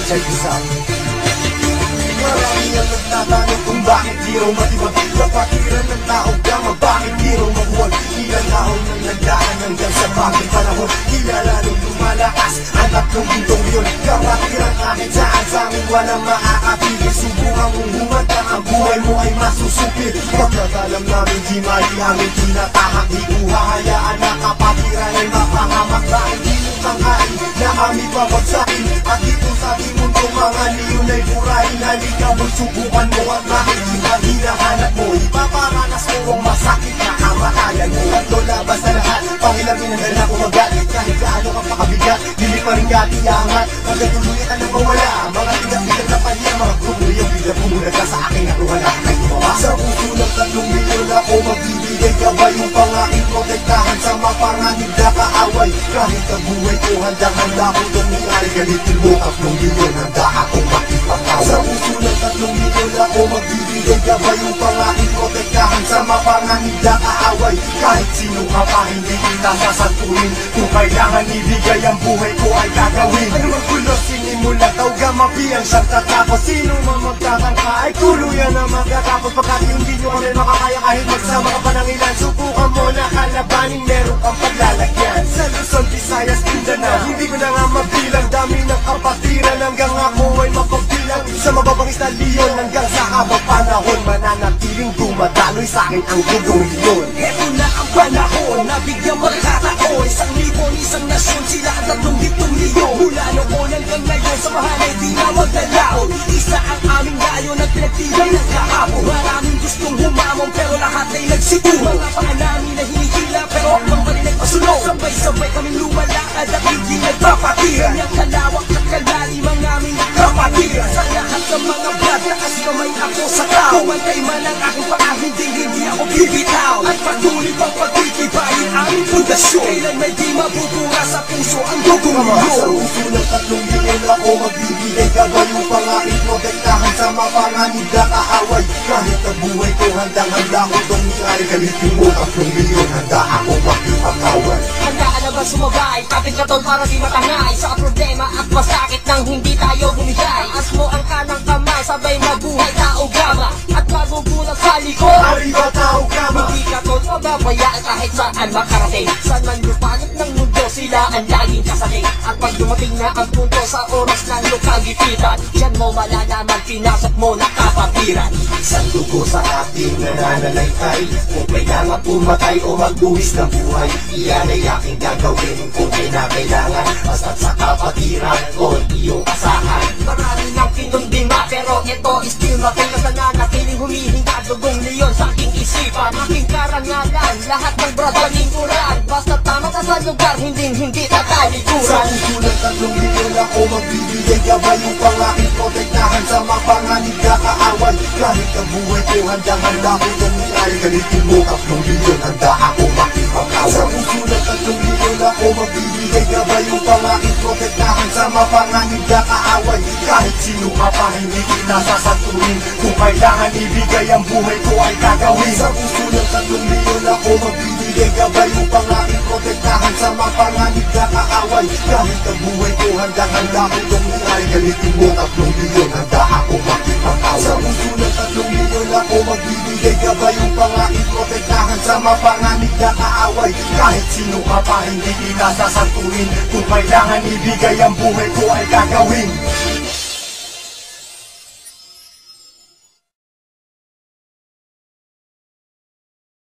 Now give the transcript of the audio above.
Check this out. Marami ang nagtatanong kung bakit di raw matibag kapatiran ng tao gama, bakit di raw mabuwag. Ilalahon ng nagdaan hanggang sa bagong panahon. Kilala nung lumalakas ang tatlong bintong yun. Kapatiran kahit saan sa amin walang makakapigil. Subukan mong humanda, ang buhay mo ay masusupil. Pagkat alam namin di mali aming tinatahak, di ko hahayaan na kapatiran ay mapahamak. Dahil di mo tangkain na kami babagsakin, at dito sa ating mundo mga leon ay burahin. Halika mo'y subukan mo at makikita hinahanap mo. Ipaparanas mo ang masakit na kamatayan mo. At labas na lahat, pangilangin ang dala ko magalit. Kahit gaano ka pakabigat, hindi pa rin katiyangat. Hanggang tuluyan ka na mawala, mga tigat-tigat na panya. Mga grupo yung bigla pumunag ka sa aking nakuha na kay tumawa. Sa puso ng 3 milyon ako magbibigay gabay upang aking protektahan sa mapanganib na kaaway. Kahit ang buhay ko handang-handa ko tumingari, galitin mo 3 milyon, handa akong makipagkaway. Sa puso ng 3 milyon ako magbibigay gabay upang aking protektahan sa mapanganib na kaaway. Kahit sino ka pa hindi kita sasantuin, kung kailangan ibigay ang buhay ko ay gagawin. Ano mang kulos sinimula tawga mapiyang siyang tatapos. Sino man magtatangka ay tuluyan na magkatapos. Pagkat hindi nyo kami makakaya kahit magsama ka pa ng ilan. Subukan mo na kalabanin, meron kang paglalagyan. Sa Luzon, Visayas, Mindanao, hindi ko na nga mabilang. Dami ng kapatiran hanggang ako ay mapagbilang. Sa mababangis na leon hanggang sa habang panahon, mananatiling dumadaloy sa akin ang gudong leon. Eto na ang panahon na bigyang magkataon. 1,000, isang nasyon, sila ang 30 milyon. Mula noon hanggang ngayon, samahan ay di na magdalaon. Isa ang aming layon at pinagtibay ng kahapon. Maraming gustong humamon pero lahat ay nagsituro. Mga paa namin na hinihila pero akbang pa rin nagpasunod. Sabay-sabay kaming lumalakad at hindi nagpapatira. Kanyang kalawak at kalalim ang aming kapatira. Sa lahat ng mga vlog, taas kamay ako sa tao. Kumantay man ang aking paa, hindi ako bibitaw. At patuloy pang pagtitibayin aming pundasyon. Kailan may di mabubura sa puso ang dugong leon. Sa puso ng 3 milyon ako magbibigay gabay upang aking protektahan sa mapanganib na kaaway. Kahit ang buhay ko handang-handa ko tumingari, galitin mo 3 milyon, handa ako makipagkaway. Handaan na ba sumabay? Kapit ka tol para di matangay sa problema at masakit nang hindi tayo bumigay. As mo ang kanang kamay, sabay mabuhay tao gama. At magugulat sa likod, Arriba tao gama. hindi ka tol mababayaan kahit saan makarating. Saan man lupanit ng mundo, sila ang laging kasali. At pag dumating na ang punto sa oras ng lukagipitan, diyan mo malalaman pinasok mo na kapatiran. Isang dugo sa ating nananalaytay, kung kailangan pumatay o magbuwis ng buhay, iyan ay aking gagawin kung kailangan. Basta't sa kapatiran ko iyong asahan. Marami ng kinundima pero ito still makilas na nanatiling humihinga dugong leon sa aking isipan. Aking karangalan, lahat ng brother lingkuran. Basta tama ka sa lugar, hindi tatalikuran. Sa puso ng 3 milyon ako magbibigay gabay upang aking protektahan sa mapanganib na kaaway. Kahit ang buhay ko handang-handa ko tumingari, galitin mo 3 milyon, handa ako makipagkaway. Sa puso ng 3 milyon ako magbibigay gabay upang aking protektahan sa mapanganib na kaaway. Kahit sino ka pa hindi kita sasantuin, kung kailangan ibigay ang buhay ko ay gagawin. Sa puso ng 3 milyon ako magbibigay gabay upang aking protektahan sa mapanganib na kaaway. Kahit ang buhay ko handang-handa ko tumingari, galitin mo 3 milyon, handa ako makipagkaway. Sa puso ng 3 milyon ako magbibigay gabay upang aking protektahan sa mapanganib na kaaway. Kahit sino ka pa hindi kita sasantuin, kung kailangan ibigay ang buhay ko ay gagawin.